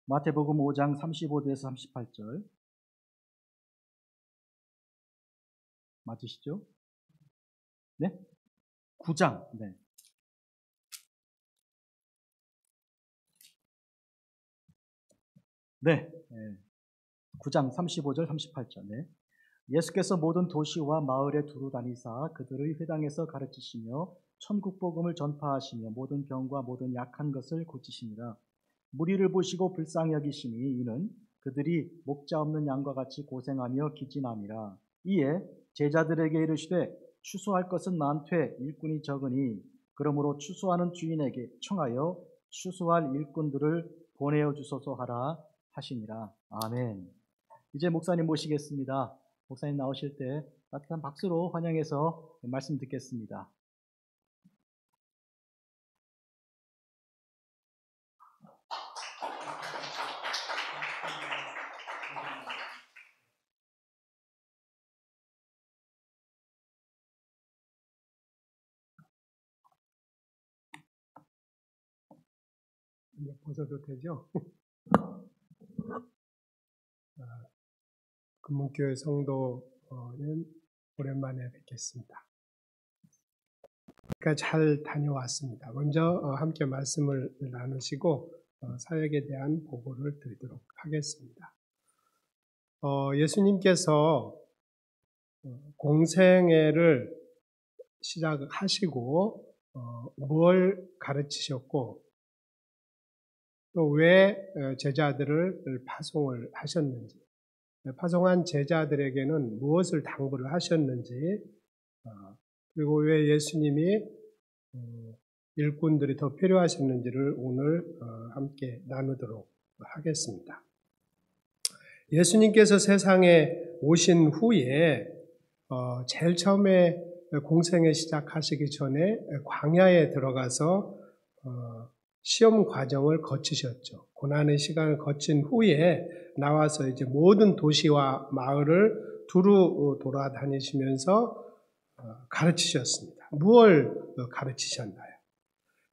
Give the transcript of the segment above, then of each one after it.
마태복음 5장 35절에서 38절. 맞으시죠? 네? 9장. 네. 네. 9장 35절 38절. 네. 예수께서 모든 도시와 마을에 두루 다니사 그들의 회당에서 가르치시며 천국 복음을 전파하시며 모든 병과 모든 약한 것을 고치시니라. 무리를 보시고 불쌍히 여기시니 이는 그들이 목자 없는 양과 같이 고생하며 기진함이라. 이에 제자들에게 이르시되 추수할 것은 많되 일꾼이 적으니 그러므로 추수하는 주인에게 청하여 추수할 일꾼들을 보내어 주소서 하라 하시니라. 아멘. 이제 목사님 모시겠습니다. 목사님 나오실 때 따뜻한 박수로 환영해서 말씀 듣겠습니다. 벗어도 되죠? 금문교회 성도는 오랜만에 뵙겠습니다. 그러니까 잘 다녀왔습니다. 먼저 함께 말씀을 나누시고 사역에 대한 보고를 드리도록 하겠습니다. 예수님께서 공생애를 시작하시고 뭘 가르치셨고 또 왜 제자들을 파송을 하셨는지, 파송한 제자들에게는 무엇을 당부를 하셨는지, 그리고 왜 예수님이 일꾼들이 더 필요하셨는지를 오늘 함께 나누도록 하겠습니다. 예수님께서 세상에 오신 후에 제일 처음에 공생애 시작하시기 전에 광야에 들어가서 시험 과정을 거치셨죠. 고난의 시간을 거친 후에 나와서 이제 모든 도시와 마을을 두루 돌아다니시면서 가르치셨습니다. 무엇을 가르치셨나요?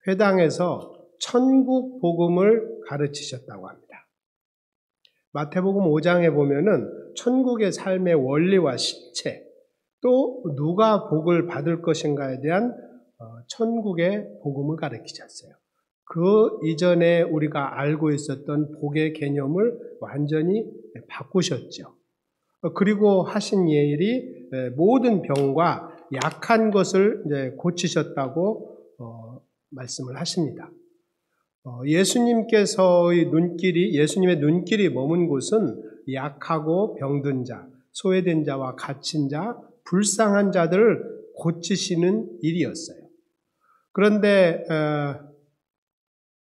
회당에서 천국 복음을 가르치셨다고 합니다. 마태복음 5장에 보면은 천국의 삶의 원리와 실체, 또 누가 복을 받을 것인가에 대한 천국의 복음을 가르치셨어요. 그 이전에 우리가 알고 있었던 복의 개념을 완전히 바꾸셨죠. 그리고 하신 일이 모든 병과 약한 것을 이제 고치셨다고 말씀을 하십니다. 예수님의 눈길이 머문 곳은 약하고 병든 자, 소외된 자와 갇힌 자, 불쌍한 자들을 고치시는 일이었어요. 그런데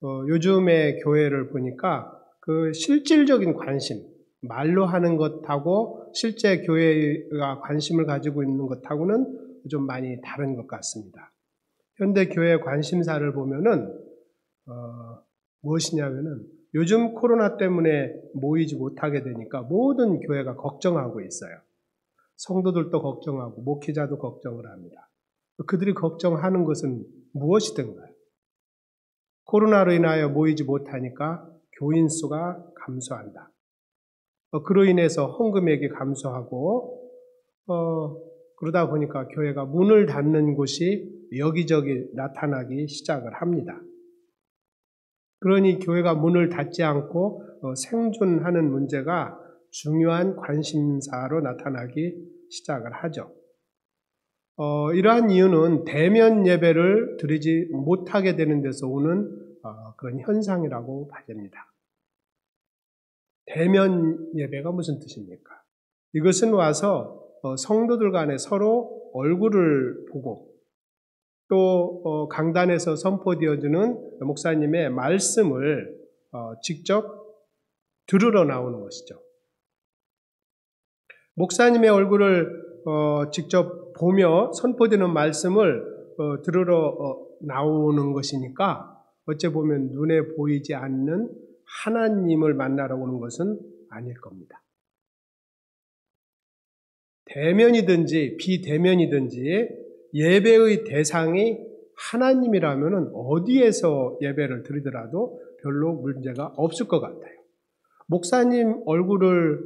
요즘의 교회를 보니까 그 실질적인 관심, 말로 하는 것하고 실제 교회가 관심을 가지고 있는 것하고는 좀 많이 다른 것 같습니다. 현대 교회 관심사를 보면은 무엇이냐면은 요즘 코로나 때문에 모이지 못하게 되니까 모든 교회가 걱정하고 있어요. 성도들도 걱정하고 목회자도 걱정을 합니다. 그들이 걱정하는 것은 무엇이든가요? 코로나로 인하여 모이지 못하니까 교인 수가 감소한다. 그로 인해서 헌금액이 감소하고 그러다 보니까 교회가 문을 닫는 곳이 여기저기 나타나기 시작을 합니다. 그러니 교회가 문을 닫지 않고 생존하는 문제가 중요한 관심사로 나타나기 시작을 하죠. 이러한 이유는 대면 예배를 드리지 못하게 되는 데서 오는 그런 현상이라고 봐집니다. 대면 예배가 무슨 뜻입니까? 이것은 와서 성도들 간에 서로 얼굴을 보고 또 강단에서 선포되어주는 목사님의 말씀을 직접 들으러 나오는 것이죠. 목사님의 얼굴을 직접 보며 선포되는 말씀을 들으러 나오는 것이니까 어째 보면 눈에 보이지 않는 하나님을 만나러 오는 것은 아닐 겁니다. 대면이든지 비대면이든지 예배의 대상이 하나님이라면 어디에서 예배를 드리더라도 별로 문제가 없을 것 같아요. 목사님 얼굴을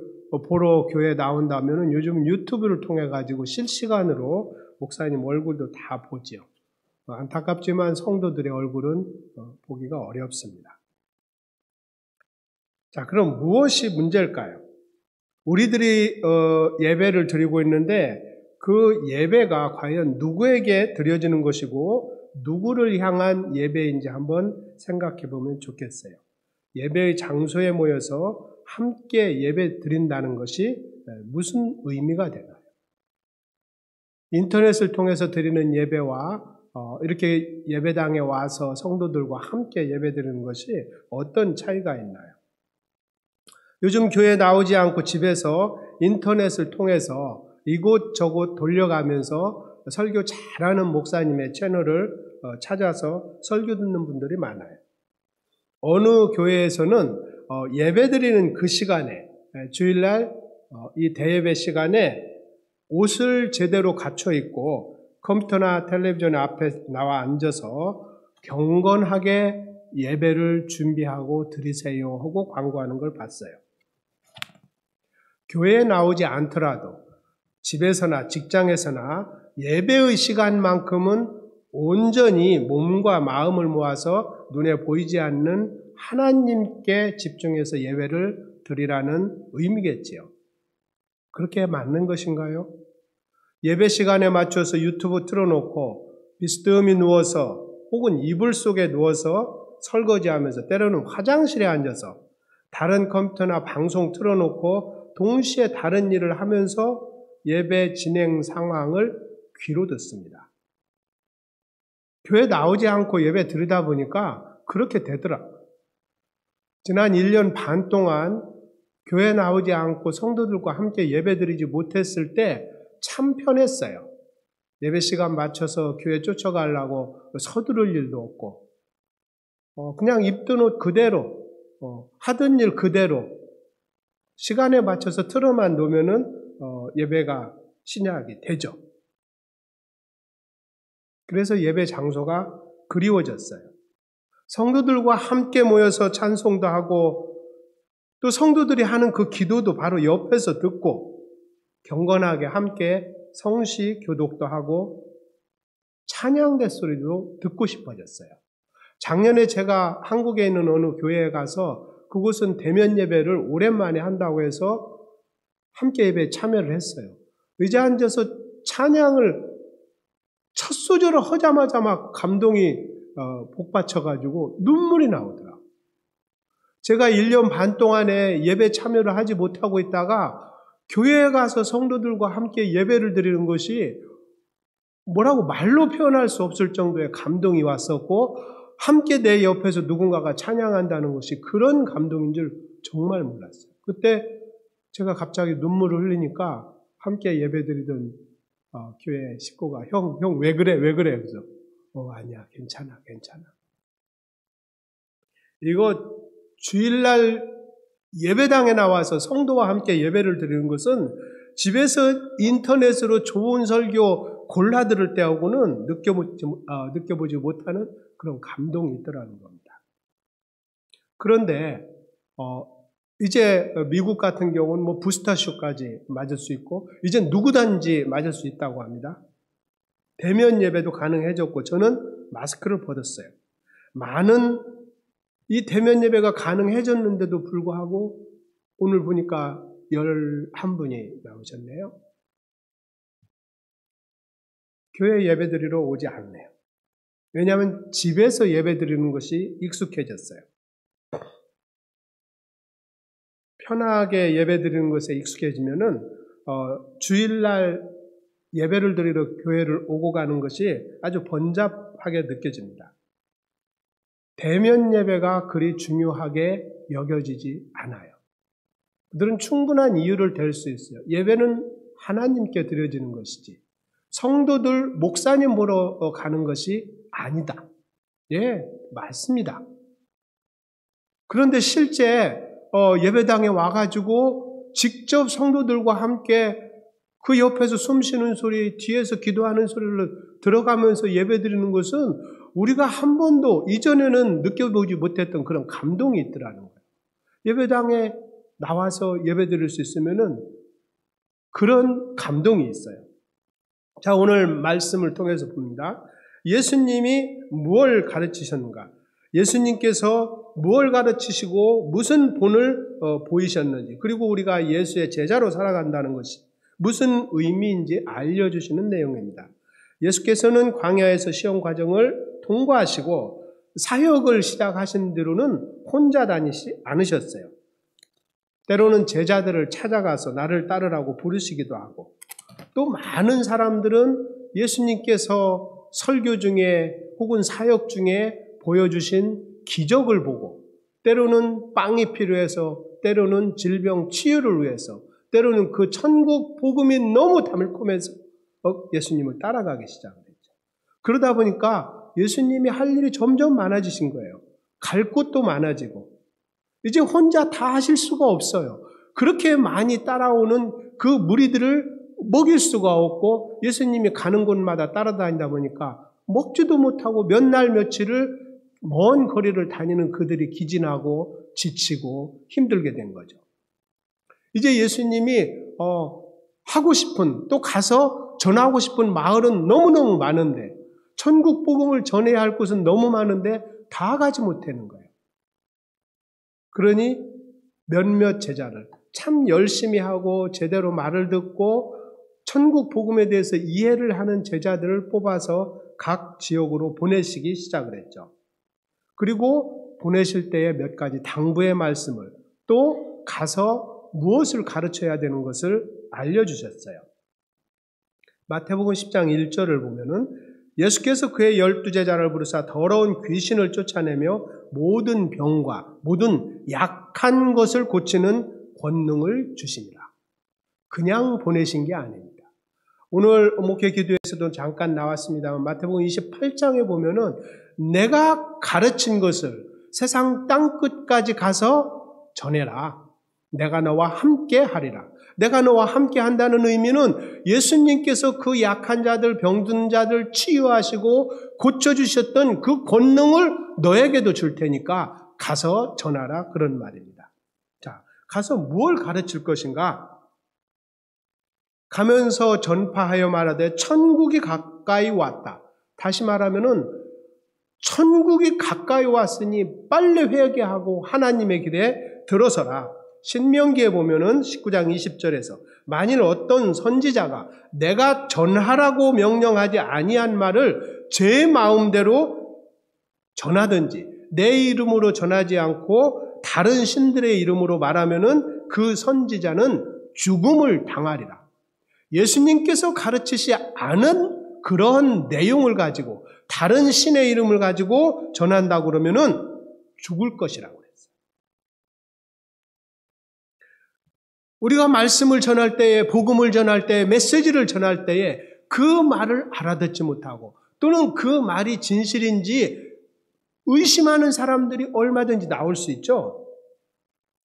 보러 교회에 나온다면 요즘 유튜브를 통해 가지고 실시간으로 목사님 얼굴도 다 보죠. 안타깝지만 성도들의 얼굴은 보기가 어렵습니다. 자, 그럼 무엇이 문제일까요? 우리들이 예배를 드리고 있는데 그 예배가 과연 누구에게 드려지는 것이고 누구를 향한 예배인지 한번 생각해 보면 좋겠어요. 예배의 장소에 모여서 함께 예배 드린다는 것이 무슨 의미가 되나요? 인터넷을 통해서 드리는 예배와 이렇게 예배당에 와서 성도들과 함께 예배 드리는 것이 어떤 차이가 있나요? 요즘 교회 나오지 않고 집에서 인터넷을 통해서 이곳저곳 돌려가면서 설교 잘하는 목사님의 채널을 찾아서 설교 듣는 분들이 많아요. 어느 교회에서는 예배 드리는 그 시간에, 주일날 이 대예배 시간에 옷을 제대로 갖춰 입고 컴퓨터나 텔레비전 앞에 나와 앉아서 경건하게 예배를 준비하고 드리세요 하고 광고하는 걸 봤어요. 교회에 나오지 않더라도 집에서나 직장에서나 예배의 시간만큼은 온전히 몸과 마음을 모아서 눈에 보이지 않는 하나님께 집중해서 예배를 드리라는 의미겠지요. 그렇게 맞는 것인가요? 예배 시간에 맞춰서 유튜브 틀어놓고 비스듬히 누워서 혹은 이불 속에 누워서 설거지하면서 때로는 화장실에 앉아서 다른 컴퓨터나 방송 틀어놓고 동시에 다른 일을 하면서 예배 진행 상황을 귀로 듣습니다. 교회 나오지 않고 예배 드리다 보니까 그렇게 되더라고요. 지난 1년 반 동안 교회 나오지 않고 성도들과 함께 예배 드리지 못했을 때 참 편했어요. 예배 시간 맞춰서 교회 쫓아가려고 서두를 일도 없고 그냥 입던 옷 그대로 하던 일 그대로 시간에 맞춰서 틀어만 놓으면은 예배가 시작이 되죠. 그래서 예배 장소가 그리워졌어요. 성도들과 함께 모여서 찬송도 하고 또 성도들이 하는 그 기도도 바로 옆에서 듣고 경건하게 함께 성시 교독도 하고 찬양대 소리도 듣고 싶어졌어요. 작년에 제가 한국에 있는 어느 교회에 가서 그곳은 대면 예배를 오랜만에 한다고 해서 함께 예배에 참여를 했어요. 의자에 앉아서 찬양을 첫 소절을 하자마자 막 감동이 복받쳐가지고 눈물이 나오더라고요. 제가 1년 반 동안에 예배 참여를 하지 못하고 있다가 교회에 가서 성도들과 함께 예배를 드리는 것이 뭐라고 말로 표현할 수 없을 정도의 감동이 왔었고 함께 내 옆에서 누군가가 찬양한다는 것이 그런 감동인 줄 정말 몰랐어요. 그때 제가 갑자기 눈물을 흘리니까 함께 예배드리던 교회 식구가 형 왜 그래? 그래서 아니야 괜찮아. 이거 주일날 예배당에 나와서 성도와 함께 예배를 드리는 것은 집에서 인터넷으로 좋은 설교 골라 들을 때하고는 느껴보지 못하는 그런 감동이 있더라는 겁니다. 그런데 이제 미국 같은 경우는 부스터쇼까지 맞을 수 있고 이제 누구든지 맞을 수 있다고 합니다. 대면 예배도 가능해졌고 저는 마스크를 벗었어요. 많은 이 대면 예배가 가능해졌는데도 불구하고 오늘 보니까 11분이 나오셨네요. 교회 예배 드리러 오지 않네요. 왜냐하면 집에서 예배 드리는 것이 익숙해졌어요. 편하게 예배 드리는 것에 익숙해지면은 주일날 예배를 드리러 교회를 오고 가는 것이 아주 번잡하게 느껴집니다. 대면 예배가 그리 중요하게 여겨지지 않아요. 그들은 충분한 이유를 댈 수 있어요. 예배는 하나님께 드려지는 것이지 성도들 목사님 보러 가는 것이 아니다. 예, 맞습니다. 그런데 실제 예배당에 와가지고 직접 성도들과 함께 그 옆에서 숨 쉬는 소리, 뒤에서 기도하는 소리를 들어가면서 예배드리는 것은 우리가 한 번도 이전에는 느껴보지 못했던 그런 감동이 있더라는 거예요. 예배당에 나와서 예배 드릴 수 있으면은 그런 감동이 있어요. 자, 오늘 말씀을 통해서 봅니다. 예수님이 무엇을 가르치셨는가? 예수님께서 무엇을 가르치시고 무슨 본을 보이셨는지, 그리고 우리가 예수의 제자로 살아간다는 것이 무슨 의미인지 알려주시는 내용입니다. 예수께서는 광야에서 시험 과정을 통과하시고 사역을 시작하신 뒤로는 혼자 다니지 않으셨어요. 때로는 제자들을 찾아가서 나를 따르라고 부르시기도 하고, 또 많은 사람들은 예수님께서 설교 중에 혹은 사역 중에 보여주신 기적을 보고, 때로는 빵이 필요해서, 때로는 질병 치유를 위해서, 때로는 그 천국 복음이 너무 달콤해서 예수님을 따라가기 시작했죠. 그러다 보니까 예수님이 할 일이 점점 많아지신 거예요. 갈 곳도 많아지고 이제 혼자 다 하실 수가 없어요. 그렇게 많이 따라오는 그 무리들을 먹일 수가 없고 예수님이 가는 곳마다 따라다니다 보니까 먹지도 못하고 몇 날 며칠을 먼 거리를 다니는 그들이 기진하고 지치고 힘들게 된 거죠. 이제 예수님이 하고 싶은, 또 가서 전하고 싶은 마을은 너무너무 많은데, 천국 복음을 전해야 할 곳은 너무 많은데 다 가지 못하는 거예요. 그러니 몇몇 제자를 참 열심히 하고 제대로 말을 듣고 천국 복음에 대해서 이해를 하는 제자들을 뽑아서 각 지역으로 보내시기 시작을 했죠. 그리고 보내실 때에 몇 가지 당부의 말씀을, 또 가서 무엇을 가르쳐야 되는 것을 알려주셨어요. 마태복음 10장 1절을 보면은 예수께서 그의 12제자를 부르사 더러운 귀신을 쫓아내며 모든 병과 모든 약한 것을 고치는 권능을 주시니라. 그냥 보내신 게 아닙니다. 오늘 목회 기도에서도 잠깐 나왔습니다만 마태복음 28장에 보면은 내가 가르친 것을 세상 땅끝까지 가서 전해라. 내가 너와 함께 하리라. 내가 너와 함께 한다는 의미는 예수님께서 그 약한 자들, 병든 자들 치유하시고 고쳐주셨던 그 권능을 너에게도 줄 테니까 가서 전하라, 그런 말입니다. 자, 가서 뭘 가르칠 것인가? 가면서 전파하여 말하되 천국이 가까이 왔다. 다시 말하면은 천국이 가까이 왔으니 빨리 회개하고 하나님의 길에 들어서라. 신명기에 보면은 19장 20절에서 만일 어떤 선지자가 내가 전하라고 명령하지 아니한 말을 제 마음대로 전하든지 내 이름으로 전하지 않고 다른 신들의 이름으로 말하면은 그 선지자는 죽음을 당하리라. 예수님께서 가르치지 않은 그런 내용을 가지고 다른 신의 이름을 가지고 전한다고 그러면은 죽을 것이라고 그랬어요. 우리가 말씀을 전할 때에, 복음을 전할 때에, 메시지를 전할 때에 그 말을 알아듣지 못하고 또는 그 말이 진실인지 의심하는 사람들이 얼마든지 나올 수 있죠.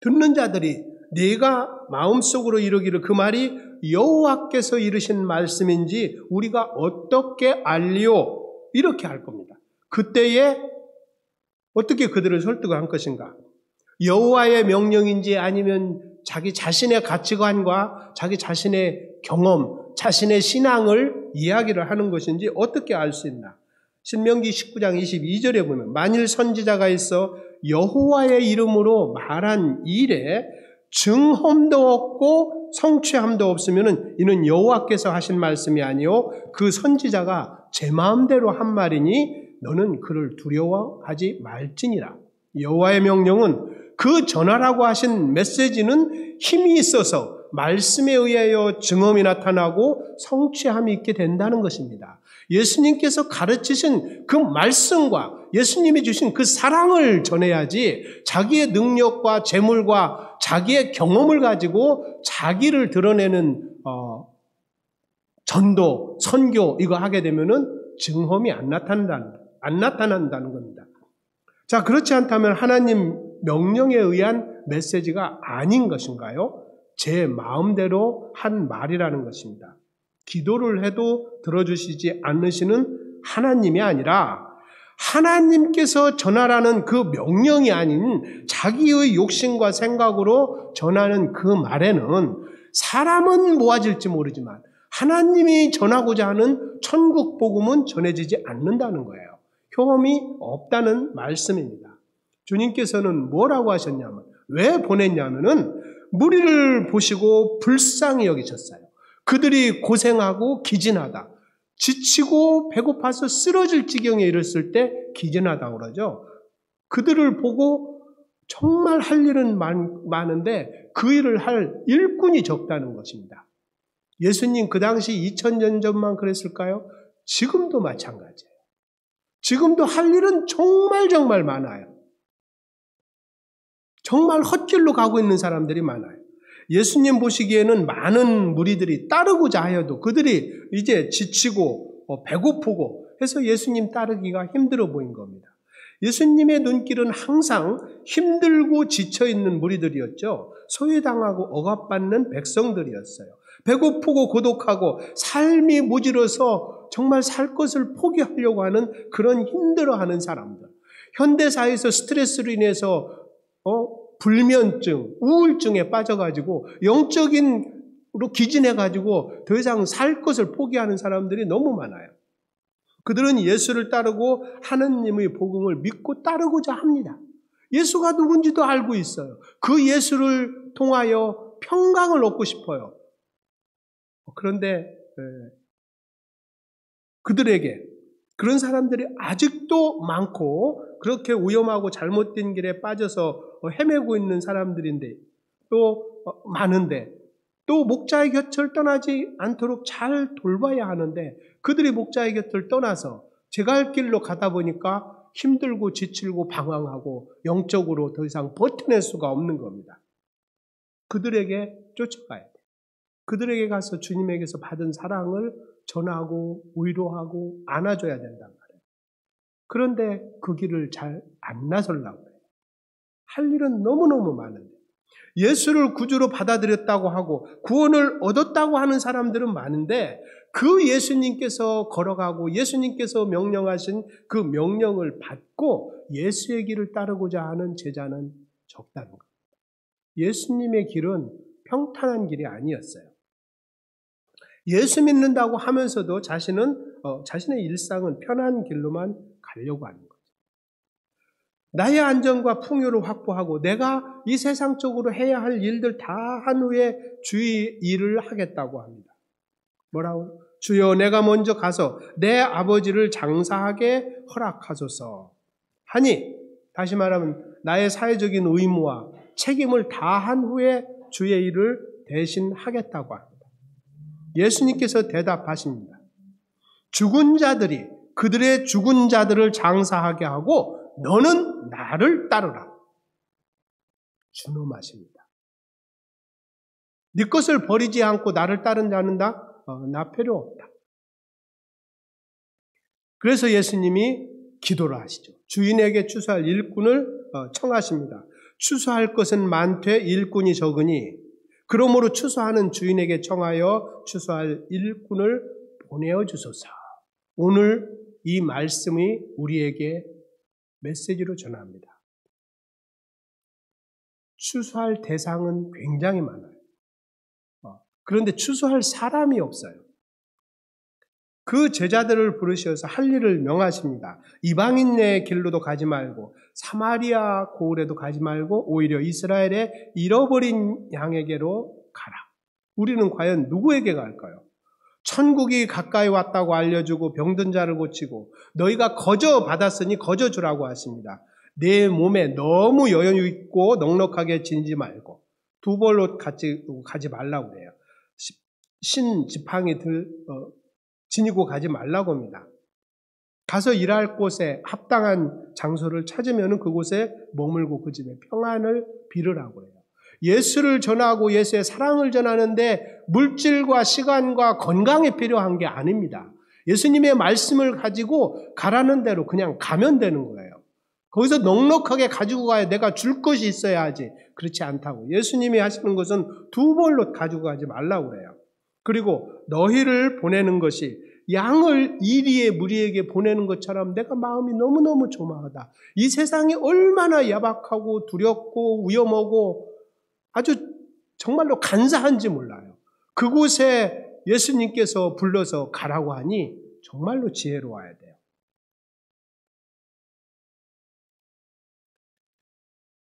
듣는 자들이 네가 마음속으로 이르기를 그 말이 여호와께서 이르신 말씀인지 우리가 어떻게 알리오? 이렇게 할 겁니다. 그때에 어떻게 그들을 설득할 것인가? 여호와의 명령인지 아니면 자기 자신의 가치관과 자기 자신의 경험, 자신의 신앙을 이야기를 하는 것인지 어떻게 알 수 있나? 신명기 19장 22절에 보면 만일 선지자가 있어 여호와의 이름으로 말한 일에 증험도 없고 성취함도 없으면 이는 여호와께서 하신 말씀이 아니요 그 선지자가 제 마음대로 한 말이니 너는 그를 두려워하지 말지니라. 여호와의 명령은 그 전하라고 하신 메시지는 힘이 있어서 말씀에 의하여 증언이 나타나고 성취함이 있게 된다는 것입니다. 예수님께서 가르치신 그 말씀과 예수님이 주신 그 사랑을 전해야지 자기의 능력과 재물과 자기의 경험을 가지고 자기를 드러내는 전도, 선교 이거 하게 되면은 증험이 안 나타난다는 겁니다. 자, 그렇지 않다면 하나님 명령에 의한 메시지가 아닌 것인가요? 제 마음대로 한 말이라는 것입니다. 기도를 해도 들어주시지 않으시는 하나님이 아니라 하나님께서 전하라는 그 명령이 아닌 자기의 욕심과 생각으로 전하는 그 말에는 사람은 모아질지 모르지만 하나님이 전하고자 하는 천국 복음은 전해지지 않는다는 거예요. 효험이 없다는 말씀입니다. 주님께서는 뭐라고 하셨냐면, 왜 보냈냐면은 무리를 보시고 불쌍히 여기셨어요. 그들이 고생하고 기진하다, 지치고 배고파서 쓰러질 지경에 이르렀을 때 기진하다고 그러죠. 그들을 보고 정말 할 일은 많은데 그 일을 할 일꾼이 적다는 것입니다. 예수님 그 당시 2000년 전만 그랬을까요? 지금도 마찬가지예요. 지금도 할 일은 정말 많아요. 정말 헛길로 가고 있는 사람들이 많아요. 예수님 보시기에는 많은 무리들이 따르고자 하여도 그들이 이제 지치고 배고프고 해서 예수님 따르기가 힘들어 보인 겁니다. 예수님의 눈길은 항상 힘들고 지쳐있는 무리들이었죠. 소외당하고 억압받는 백성들이었어요. 배고프고 고독하고 삶이 무지러서 정말 살 것을 포기하려고 하는 그런 힘들어하는 사람들. 현대사회에서 스트레스로 인해서 불면증, 우울증에 빠져가지고 영적인으로 기진해가지고 더 이상 살 것을 포기하는 사람들이 너무 많아요. 그들은 예수를 따르고 하느님의 복음을 믿고 따르고자 합니다. 예수가 누군지도 알고 있어요. 그 예수를 통하여 평강을 얻고 싶어요. 그런데 그들에게 그런 사람들이 아직도 많고 그렇게 위험하고 잘못된 길에 빠져서 헤매고 있는 사람들인데 또 많은데 또 목자의 곁을 떠나지 않도록 잘 돌봐야 하는데 그들이 목자의 곁을 떠나서 제갈 길로 가다 보니까 힘들고 지치고 방황하고 영적으로 더 이상 버텨낼 수가 없는 겁니다. 그들에게 쫓아가야 돼요. 그들에게 가서 주님에게서 받은 사랑을 전하고 위로하고 안아줘야 된단 말이에요. 그런데 그 길을 잘 안 나서려고 해요. 할 일은 너무너무 많은데 예수를 구주로 받아들였다고 하고 구원을 얻었다고 하는 사람들은 많은데 그 예수님께서 걸어가고 예수님께서 명령하신 그 명령을 받고 예수의 길을 따르고자 하는 제자는 적다는 겁니다. 예수님의 길은 평탄한 길이 아니었어요. 예수 믿는다고 하면서도 자신의 일상은 편한 길로만 가려고 하는 거죠. 나의 안전과 풍요를 확보하고 내가 이 세상적으로 해야 할 일들 다 한 후에 주의 일을 하겠다고 합니다. 뭐라고? 주여 내가 먼저 가서 내 아버지를 장사하게 허락하소서 하니, 다시 말하면 나의 사회적인 의무와 책임을 다 한 후에 주의 일을 대신 하겠다고 합니다. 예수님께서 대답하십니다. 죽은 자들이 그들의 죽은 자들을 장사하게 하고 너는 나를 따르라. 준엄하십니다. 네 것을 버리지 않고 나를 따른 자는 나 필요 없다. 그래서 예수님이 기도를 하시죠. 주인에게 추수할 일꾼을 청하십니다. 추수할 것은 많되 일꾼이 적으니 그러므로 추수하는 주인에게 청하여 추수할 일꾼을 보내어 주소서. 오늘 이 말씀이 우리에게 메시지로 전합니다. 추수할 대상은 굉장히 많아요. 그런데 추수할 사람이 없어요. 그 제자들을 부르셔서 할 일을 명하십니다. 이방인의 길로도 가지 말고 사마리아 고을에도 가지 말고 오히려 이스라엘의 잃어버린 양에게로 가라. 우리는 과연 누구에게 갈까요? 천국이 가까이 왔다고 알려주고 병든 자를 고치고 너희가 거저 받았으니 거저 주라고 하십니다. 내 몸에 너무 여유 있고 넉넉하게 지니지 말고 두 벌로 가지 말라고 그래요. 신 지팡이 지니고 가지 말라고 합니다. 가서 일할 곳에 합당한 장소를 찾으면 그곳에 머물고 그 집에 평안을 빌으라고 해요. 예수를 전하고 예수의 사랑을 전하는데 물질과 시간과 건강이 필요한 게 아닙니다. 예수님의 말씀을 가지고 가라는 대로 그냥 가면 되는 거예요. 거기서 넉넉하게 가지고 가야 내가 줄 것이 있어야 하지. 그렇지 않다고. 예수님이 하시는 것은 두 벌로 가지고 가지 말라고 그래요. 그리고 너희를 보내는 것이 양을 이리의 무리에게 보내는 것처럼 내가 마음이 너무너무 조마하다. 이 세상이 얼마나 야박하고 두렵고 위험하고 아주 정말로 간사한지 몰라요. 그곳에 예수님께서 불러서 가라고 하니 정말로 지혜로워야 돼요.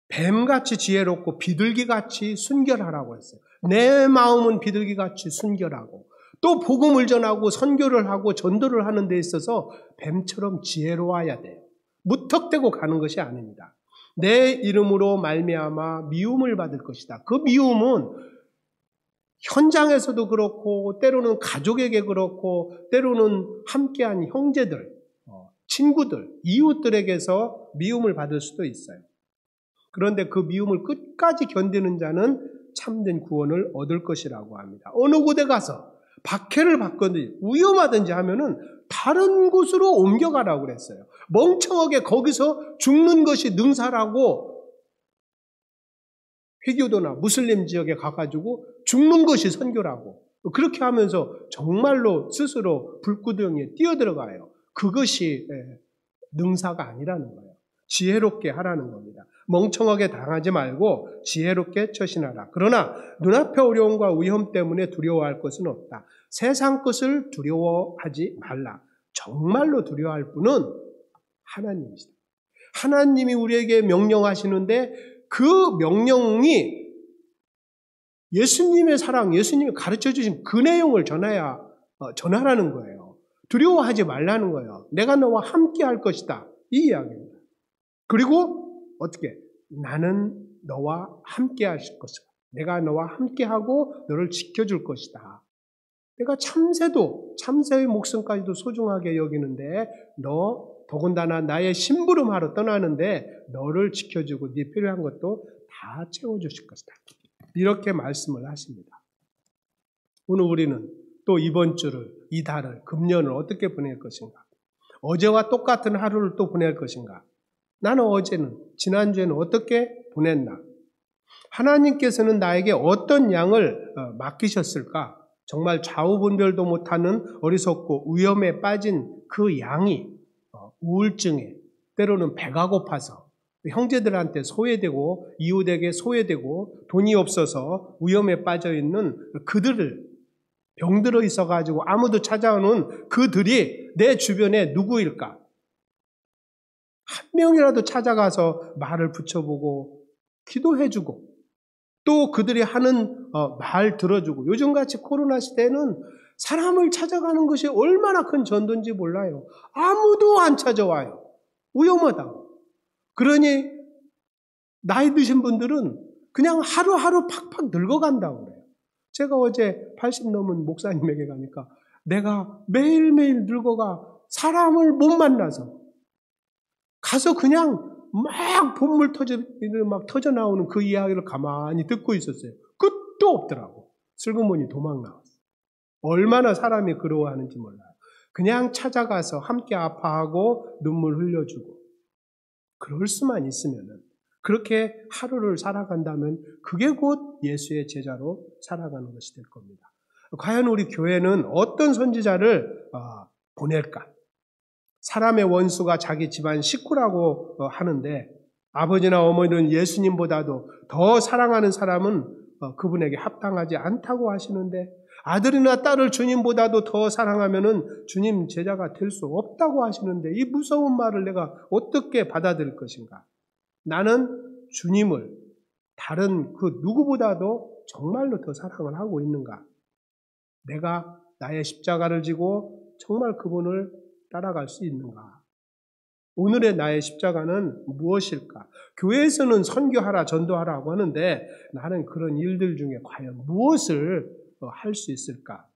뱀같이 지혜롭고 비둘기같이 순결하라고 했어요. 내 마음은 비둘기같이 순결하고 또 복음을 전하고 선교를 하고 전도를 하는 데 있어서 뱀처럼 지혜로워야 돼요. 무턱대고 가는 것이 아닙니다. 내 이름으로 말미암아 미움을 받을 것이다. 그 미움은 현장에서도 그렇고 때로는 가족에게 그렇고 때로는 함께한 형제들, 친구들, 이웃들에게서 미움을 받을 수도 있어요. 그런데 그 미움을 끝까지 견디는 자는 참된 구원을 얻을 것이라고 합니다. 어느 곳에 가서 박해를 받거든지 위험하든지 하면은 다른 곳으로 옮겨가라고 그랬어요. 멍청하게 거기서 죽는 것이 능사라고 회교도나 무슬림 지역에 가가지고 죽는 것이 선교라고 그렇게 하면서 정말로 스스로 불구덩이에 뛰어들어가요. 그것이 능사가 아니라는 거예요. 지혜롭게 하라는 겁니다. 멍청하게 당하지 말고 지혜롭게 처신하라. 그러나 눈앞의 어려움과 위험 때문에 두려워할 것은 없다. 세상 것을 두려워하지 말라. 정말로 두려워할 분은 하나님이시다. 하나님이 우리에게 명령하시는데 그 명령이 예수님의 사랑, 예수님이 가르쳐 주신 그 내용을 전하라는 거예요. 두려워하지 말라는 거예요. 내가 너와 함께 할 것이다. 이 이야기입니다. 그리고 어떻게? 나는 너와 함께 하실 것이다. 내가 너와 함께하고 너를 지켜줄 것이다. 내가 참새의 목숨까지도 소중하게 여기는데 너 더군다나 나의 심부름하러 떠나는데 너를 지켜주고 네 필요한 것도 다 채워주실 것이다. 이렇게 말씀을 하십니다. 오늘 우리는 또 이번 주를, 이 달을, 금년을 어떻게 보낼 것인가? 어제와 똑같은 하루를 또 보낼 것인가? 나는 어제는, 지난주에는 어떻게 보냈나? 하나님께서는 나에게 어떤 양을 맡기셨을까? 정말 좌우분별도 못하는 어리석고 위험에 빠진 그 양이 우울증에 때로는 배가 고파서 형제들한테 소외되고 이웃에게 소외되고 돈이 없어서 위험에 빠져있는 그들을 병들어 있어가지고 아무도 찾아오는 그들이 내 주변에 누구일까? 한 명이라도 찾아가서 말을 붙여보고 기도해주고 또 그들이 하는 말 들어주고 요즘같이 코로나 시대에는 사람을 찾아가는 것이 얼마나 큰 전도인지 몰라요. 아무도 안 찾아와요. 위험하다고. 그러니 나이 드신 분들은 그냥 하루하루 팍팍 늙어간다고 그래요. 제가 어제 80 넘은 목사님에게 가니까 내가 매일매일 늙어가 사람을 못 만나서 가서 그냥 막 본물 터져 나오는 그 이야기를 가만히 듣고 있었어요. 끝도 없더라고. 슬그머니 도망 나왔어요. 얼마나 사람이 그리워하는지 몰라요. 그냥 찾아가서 함께 아파하고 눈물 흘려주고 그럴 수만 있으면은 그렇게 하루를 살아간다면 그게 곧 예수의 제자로 살아가는 것이 될 겁니다. 과연 우리 교회는 어떤 선지자를 보낼까? 사람의 원수가 자기 집안 식구라고 하는데 아버지나 어머니는 예수님보다도 더 사랑하는 사람은 그분에게 합당하지 않다고 하시는데 아들이나 딸을 주님보다도 더 사랑하면은 주님 제자가 될 수 없다고 하시는데 이 무서운 말을 내가 어떻게 받아들일 것인가? 나는 주님을 다른 그 누구보다도 정말로 더 사랑을 하고 있는가? 내가 나의 십자가를 지고 정말 그분을 따라갈 수 있는가? 오늘의 나의 십자가는 무엇일까? 교회에서는 선교하라, 전도하라고 하는데 나는 그런 일들 중에 과연 무엇을 할 수 있을까?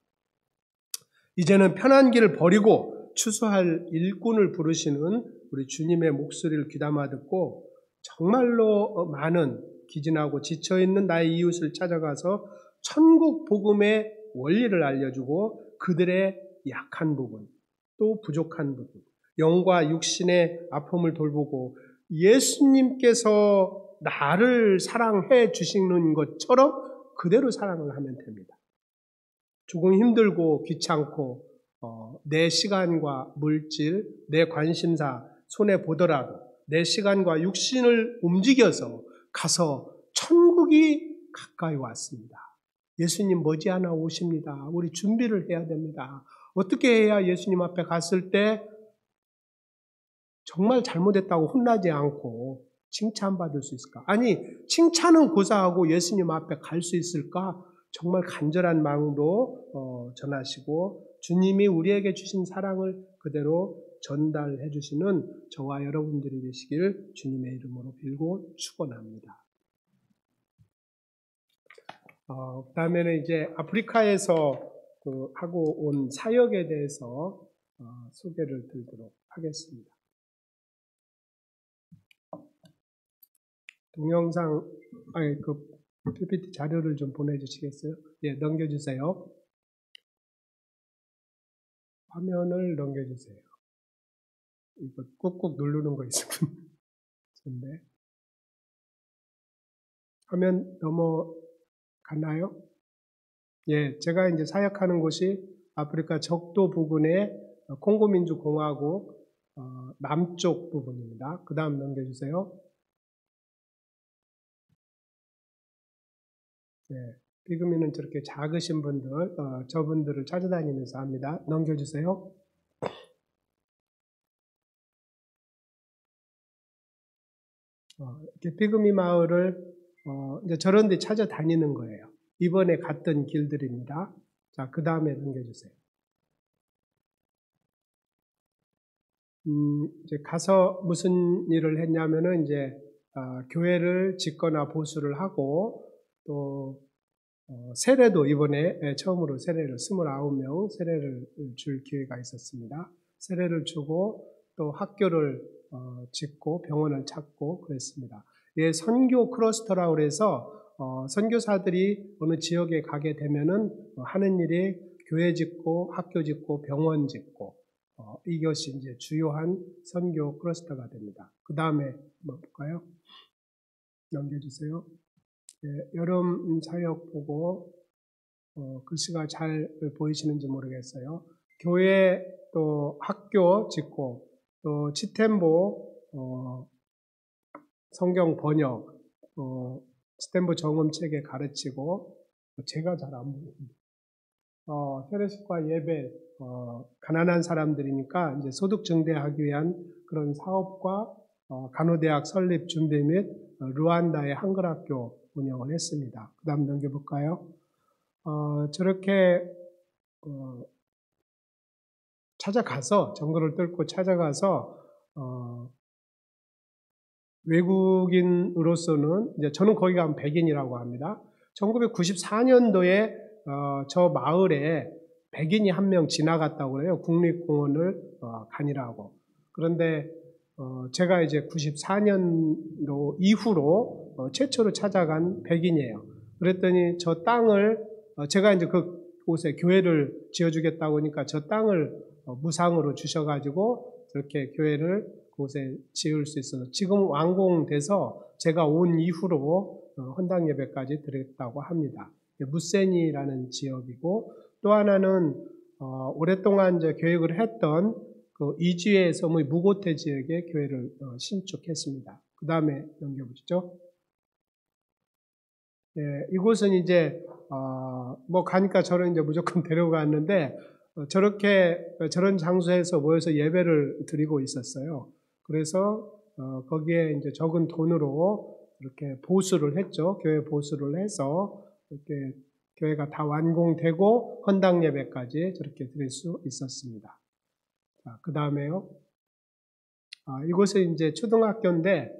이제는 편한 길을 버리고 추수할 일꾼을 부르시는 우리 주님의 목소리를 귀담아 듣고 정말로 많은 기진하고 지쳐있는 나의 이웃을 찾아가서 천국 복음의 원리를 알려주고 그들의 약한 부분, 또 부족한 부분, 영과 육신의 아픔을 돌보고 예수님께서 나를 사랑해 주시는 것처럼 그대로 사랑을 하면 됩니다. 조금 힘들고 귀찮고 내 시간과 물질, 내 관심사 손에 보더라도 내 시간과 육신을 움직여서 가서 천국이 가까이 왔습니다. 예수님 머지않아 오십니다. 우리 준비를 해야 됩니다. 어떻게 해야 예수님 앞에 갔을 때 정말 잘못했다고 혼나지 않고 칭찬받을 수 있을까? 아니, 칭찬은 고사하고 예수님 앞에 갈 수 있을까? 정말 간절한 마음으로 전하시고 주님이 우리에게 주신 사랑을 그대로 전달해 주시는 저와 여러분들이 되시길 주님의 이름으로 빌고 축원합니다. 그다음에는 이제 아프리카에서 하고 온 사역에 대해서 소개를 드리도록 하겠습니다. 동영상, PPT 자료를 좀 보내주시겠어요? 예, 넘겨주세요. 화면을 넘겨주세요. 이거 꾹꾹 누르는 거 있으면 좋은데. 화면 넘어갔나요? 예, 제가 이제 사역하는 곳이 아프리카 적도 부근의 콩고민주공화국 남쪽 부분입니다. 그 다음 넘겨주세요. 네, 피그미는 저렇게 작으신 분들, 저분들을 찾아다니면서 합니다. 넘겨주세요. 이렇게 피그미 마을을 이제 저런 데 찾아다니는 거예요. 이번에 갔던 길들입니다. 자, 그 다음에 넘겨주세요. 이제 가서 무슨 일을 했냐면은 이제 교회를 짓거나 보수를 하고 또 세례도 이번에 처음으로 세례를 29명 세례를 줄 기회가 있었습니다. 세례를 주고 또 학교를 짓고 병원을 찾고 그랬습니다. 예, 선교 클러스터라고 해서 선교사들이 어느 지역에 가게 되면은 하는 일이 교회 짓고 학교 짓고 병원 짓고 이것이 이제 주요한 선교 클러스터가 됩니다. 그 다음에 뭐 볼까요? 넘겨주세요. 네, 여름 사역 보고 글씨가 잘 보이시는지 모르겠어요. 교회 또 학교 짓고 또 치템보 성경 번역 치템보 정음체계 가르치고 제가 잘 안 보입니다. 세례식과 예배 가난한 사람들이니까 이제 소득 증대하기 위한 그런 사업과 간호대학 설립 준비 및 루안다의 한글학교 운영을 했습니다. 그 다음 넘겨볼까요? 저렇게 찾아가서 정글을 뚫고 찾아가서 외국인으로서는 이제 저는 거기 가면 백인이라고 합니다. 1994년도에 저 마을에 백인이 한 명 지나갔다고 해요. 국립공원을 가니라고. 그런데 제가 이제 94년도 이후로 최초로 찾아간 백인이에요. 그랬더니 저 땅을 제가 이제 그곳에 교회를 지어주겠다고 하니까 저 땅을 무상으로 주셔가지고 저렇게 교회를 그곳에 지을 수 있어서 지금 완공돼서 제가 온 이후로 헌당 예배까지 드렸다고 합니다. 무세니라는 지역이고 또 하나는 오랫동안 이제 교육을 했던 그 이주의 섬의 무고테 지역에 교회를 신축했습니다. 그 다음에 넘겨보시죠. 네, 이곳은 이제 뭐 가니까 저를 이제 무조건 데려갔는데 저렇게 저런 장소에서 모여서 예배를 드리고 있었어요. 그래서 거기에 이제 적은 돈으로 이렇게 보수를 했죠. 교회 보수를 해서 이렇게 교회가 다 완공되고 헌당 예배까지 저렇게 드릴 수 있었습니다. 자, 그 다음에요. 이곳은 이제 초등학교인데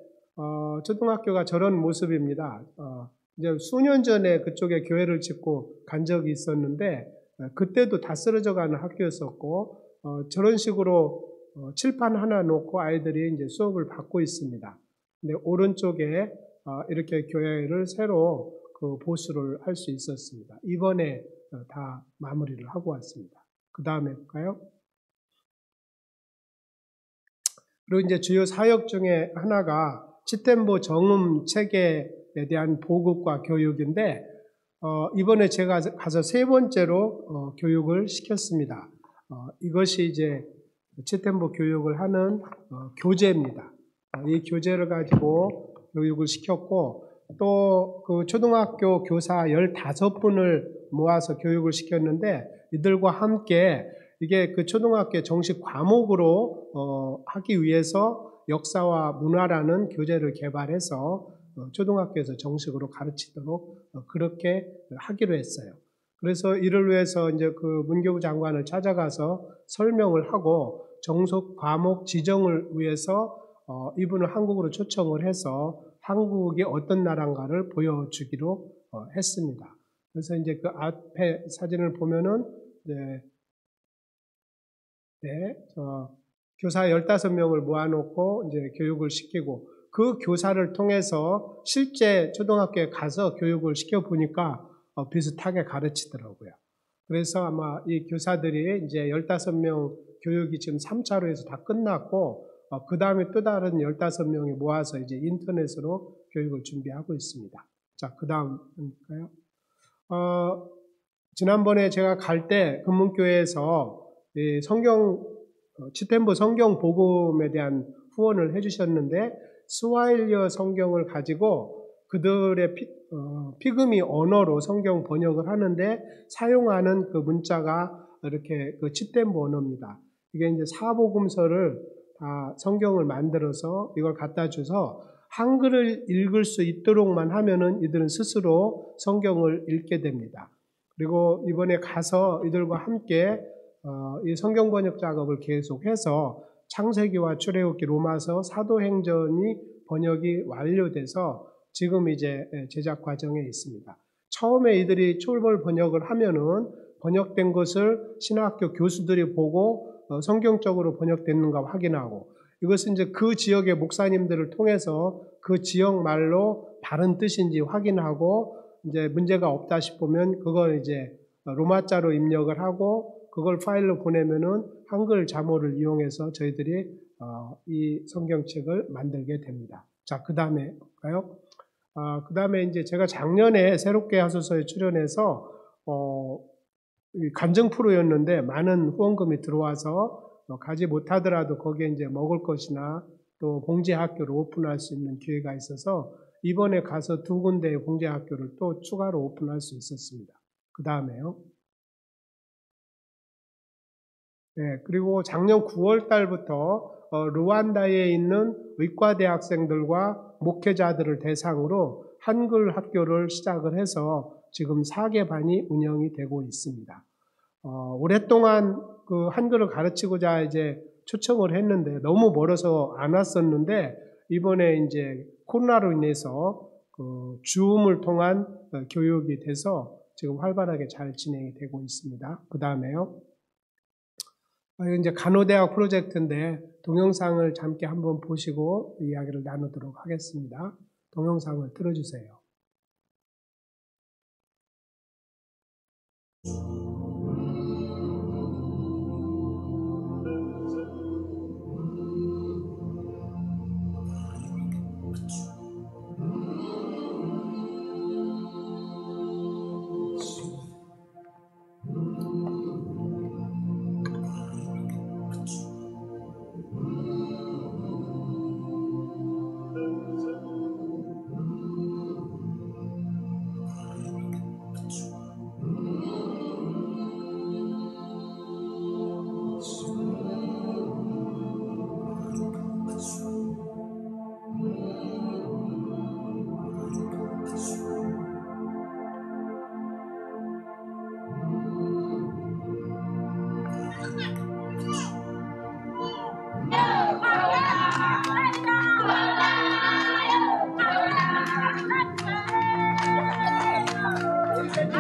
초등학교가 저런 모습입니다. 이제 수년 전에 그쪽에 교회를 짓고 간 적이 있었는데 그때도 다 쓰러져가는 학교였었고 저런 식으로 칠판 하나 놓고 아이들이 이제 수업을 받고 있습니다. 근데 오른쪽에 이렇게 교회를 새로 그 보수를 할 수 있었습니다. 이번에 다 마무리를 하고 왔습니다. 그 다음에 볼까요? 그리고 이제 주요 사역 중에 하나가 치템보 정음 체계에 대한 보급과 교육인데 이번에 제가 가서 세 번째로 교육을 시켰습니다. 이것이 이제 치템보 교육을 하는 교재입니다. 이 교재를 가지고 교육을 시켰고 또 그 초등학교 교사 15분을 모아서 교육을 시켰는데 이들과 함께 이게 그 초등학교 정식 과목으로 하기 위해서 역사와 문화라는 교재를 개발해서 초등학교에서 정식으로 가르치도록 그렇게 하기로 했어요. 그래서 이를 위해서 이제 그 문교부 장관을 찾아가서 설명을 하고 정식 과목 지정을 위해서 이분을 한국으로 초청을 해서 한국이 어떤 나라인가를 보여주기로 했습니다. 그래서 이제 그 앞에 사진을 보면은 교사 15명을 모아놓고 이제 교육을 시키고 그 교사를 통해서 실제 초등학교에 가서 교육을 시켜보니까 비슷하게 가르치더라고요. 그래서 아마 이 교사들이 이제 15명 교육이 지금 3차로 해서 다 끝났고 그 다음에 또 다른 15명이 모아서 이제 인터넷으로 교육을 준비하고 있습니다. 자, 그 다음 볼까요? 지난번에 제가 갈 때 금문교회에서 치템보 성경 복음에 대한 후원을 해주셨는데 스와힐리어 성경을 가지고 그들의 피그미 언어로 성경 번역을 하는데 사용하는 그 문자가 이렇게 그 치템보 언어입니다. 이게 이제 사복음서를 다 성경을 만들어서 이걸 갖다 줘서 한글을 읽을 수 있도록만 하면은 이들은 스스로 성경을 읽게 됩니다. 그리고 이번에 가서 이들과 함께 이 성경 번역 작업을 계속해서 창세기와 출애굽기, 로마서, 사도행전이 번역이 완료돼서 지금 이제 제작 과정에 있습니다. 처음에 이들이 출벌 번역을 하면은 번역된 것을 신학교 교수들이 보고 성경적으로 번역됐는가 확인하고 이것은 이제 그 지역의 목사님들을 통해서 그 지역 말로 바른 뜻인지 확인하고 이제 문제가 없다 싶으면 그걸 이제 로마자로 입력을 하고 그걸 파일로 보내면은 한글 자모를 이용해서 저희들이 이 성경책을 만들게 됩니다. 자, 그 다음에 볼까요? 그 다음에 이제 제가 작년에 새롭게 하소서에 출연해서 간증 프로였는데 많은 후원금이 들어와서 가지 못하더라도 거기에 이제 먹을 것이나 또 봉제 학교를 오픈할 수 있는 기회가 있어서 이번에 가서 2군데의 봉제 학교를 또 추가로 오픈할 수 있었습니다. 그 다음에요. 네, 그리고 작년 9월 달부터 루안다에 있는 의과대 학생들과 목회자들을 대상으로 한글 학교를 시작을 해서 지금 4개 반이 운영이 되고 있습니다. 오랫동안 그 한글을 가르치고자 이제 초청을 했는데 너무 멀어서 안 왔었는데 이번에 이제 코로나로 인해서 그 줌을 통한 교육이 돼서 지금 활발하게 잘 진행이 되고 있습니다. 그 다음에요. 이제 간호대학 프로젝트인데 동영상을 함께 한번 보시고 이야기를 나누도록 하겠습니다. 동영상을 틀어주세요.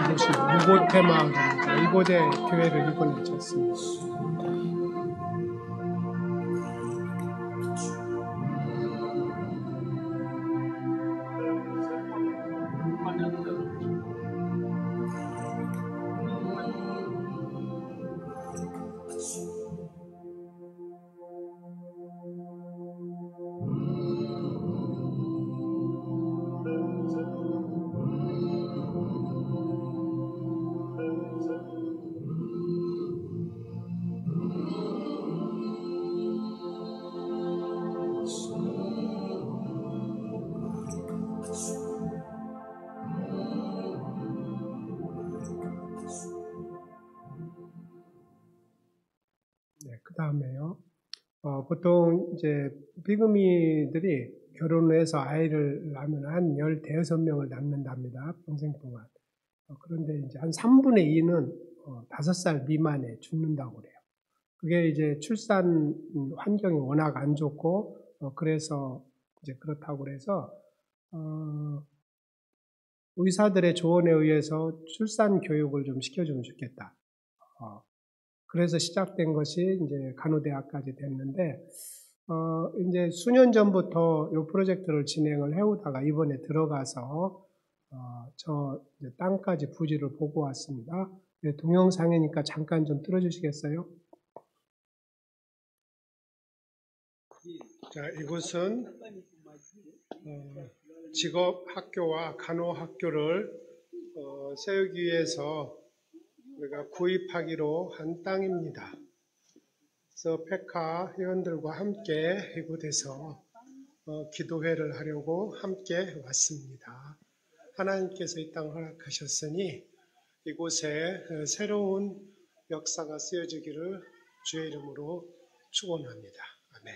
이것이 이곳 테마, 이곳의 교회를 이번에 찾습니다. 네, 그 다음에요. 보통 이제 비구미들이 결혼을 해서 아이를 낳으면 한 15명을 낳는답니다. 평생 동안. 그런데 이제 한 3분의 2는 5살 미만에 죽는다고 그래요. 그게 이제 출산 환경이 워낙 안 좋고, 그래서 이제 그렇다고 그래서, 의사들의 조언에 의해서 출산 교육을 좀 시켜주면 좋겠다. 그래서 시작된 것이 이제 간호대학까지 됐는데, 이제 수년 전부터 이 프로젝트를 진행을 해오다가 이번에 들어가서, 저 이제 땅까지 부지를 보고 왔습니다. 네, 동영상이니까 잠깐 좀 틀어주시겠어요? 자, 이곳은 직업학교와 간호학교를 세우기 위해서 우리가 구입하기로 한 땅입니다. 그래서 페카 회원들과 함께 이곳에서 기도회를 하려고 함께 왔습니다. 하나님께서 이 땅을 허락하셨으니 이곳에 새로운 역사가 쓰여지기를 주의 이름으로 축원합니다. 아멘.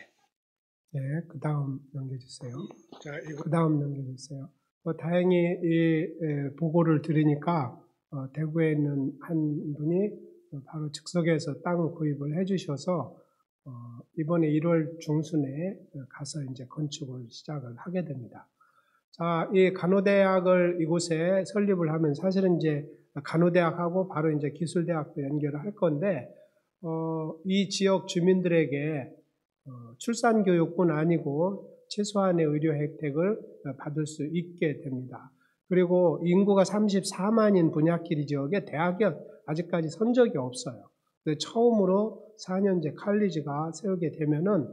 네, 그 다음 넘겨주세요. 자, 그 다음 넘겨주세요. 다행히 이 보고를 들으니까 대구에 있는 한 분이 바로 즉석에서 땅 구입을 해주셔서 이번에 1월 중순에 가서 이제 건축을 시작을 하게 됩니다. 자, 이 간호대학을 이곳에 설립을 하면 사실은 이제 간호대학하고 바로 이제 기술대학도 연결을 할 건데 이 지역 주민들에게 출산교육뿐 아니고 최소한의 의료 혜택을 받을 수 있게 됩니다. 그리고 인구가 34만인 분야끼리 지역에 대학이 아직까지 선 적이 없어요. 처음으로 4년제 칼리지가 세우게 되면은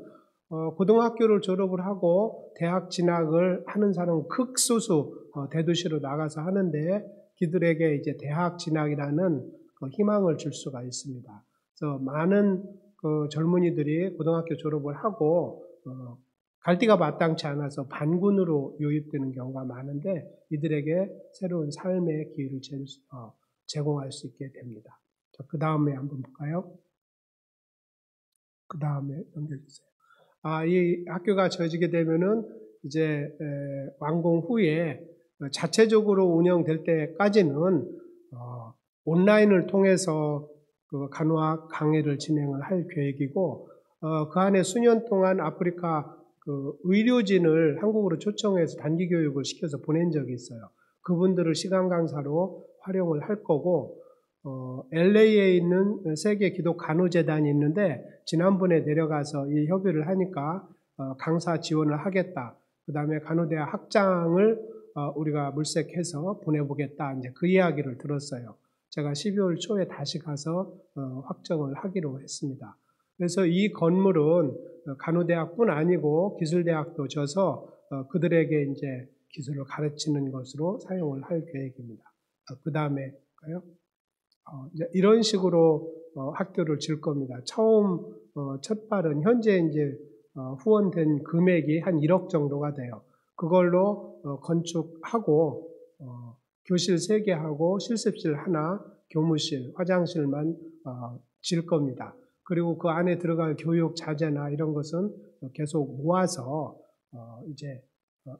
고등학교를 졸업을 하고 대학 진학을 하는 사람은 극소수 대도시로 나가서 하는데 그들에게 이제 대학 진학이라는 희망을 줄 수가 있습니다. 그래서 많은 젊은이들이 고등학교 졸업을 하고 갈디가 마땅치 않아서 반군으로 유입되는 경우가 많은데 이들에게 새로운 삶의 기회를 제공할 수 있게 됩니다. 그 다음에 한번 볼까요? 그 다음에 넘겨주세요. 이 학교가 지어지게 되면은 이제 완공 후에 자체적으로 운영될 때까지는 온라인을 통해서 그 간호학 강의를 진행을 할 계획이고 그 안에 수년 동안 아프리카 그 의료진을 한국으로 초청해서 단기 교육을 시켜서 보낸 적이 있어요. 그분들을 시간 강사로 활용을 할 거고 LA에 있는 세계 기독 간호재단이 있는데 지난번에 내려가서 이 협의를 하니까 강사 지원을 하겠다. 그 다음에 간호대학 학장을 우리가 물색해서 보내보겠다. 이제 그 이야기를 들었어요. 제가 12월 초에 다시 가서 확정을 하기로 했습니다. 그래서 이 건물은 간호대학뿐 아니고 기술대학도 져서 그들에게 이제 기술을 가르치는 것으로 사용을 할 계획입니다. 그 다음에 가요. 이런 식으로 학교를 질 겁니다. 처음 첫 발은 현재 이제 후원된 금액이 한 1억 정도가 돼요. 그걸로 건축하고 교실 3개 하고 실습실 하나, 교무실, 화장실만 질 겁니다. 그리고 그 안에 들어갈 교육 자재나 이런 것은 계속 모아서 이제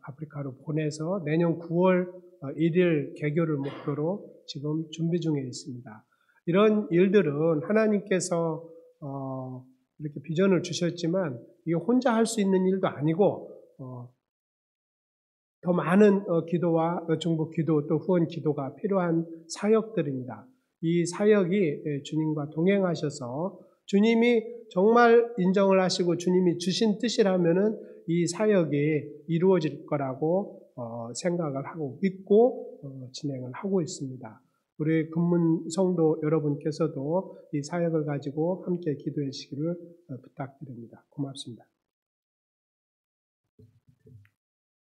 아프리카로 보내서 내년 9월 1일 개교를 목표로 지금 준비 중에 있습니다. 이런 일들은 하나님께서 이렇게 비전을 주셨지만 이게 혼자 할 수 있는 일도 아니고 더 많은 기도와 중보 기도 또 후원 기도가 필요한 사역들입니다. 이 사역이 주님과 동행하셔서 주님이 정말 인정을 하시고 주님이 주신 뜻이라면은 이 사역이 이루어질 거라고 생각을 하고 믿고 진행을 하고 있습니다. 우리 금문 성도 여러분께서도 이 사역을 가지고 함께 기도해 주시기를 부탁드립니다. 고맙습니다.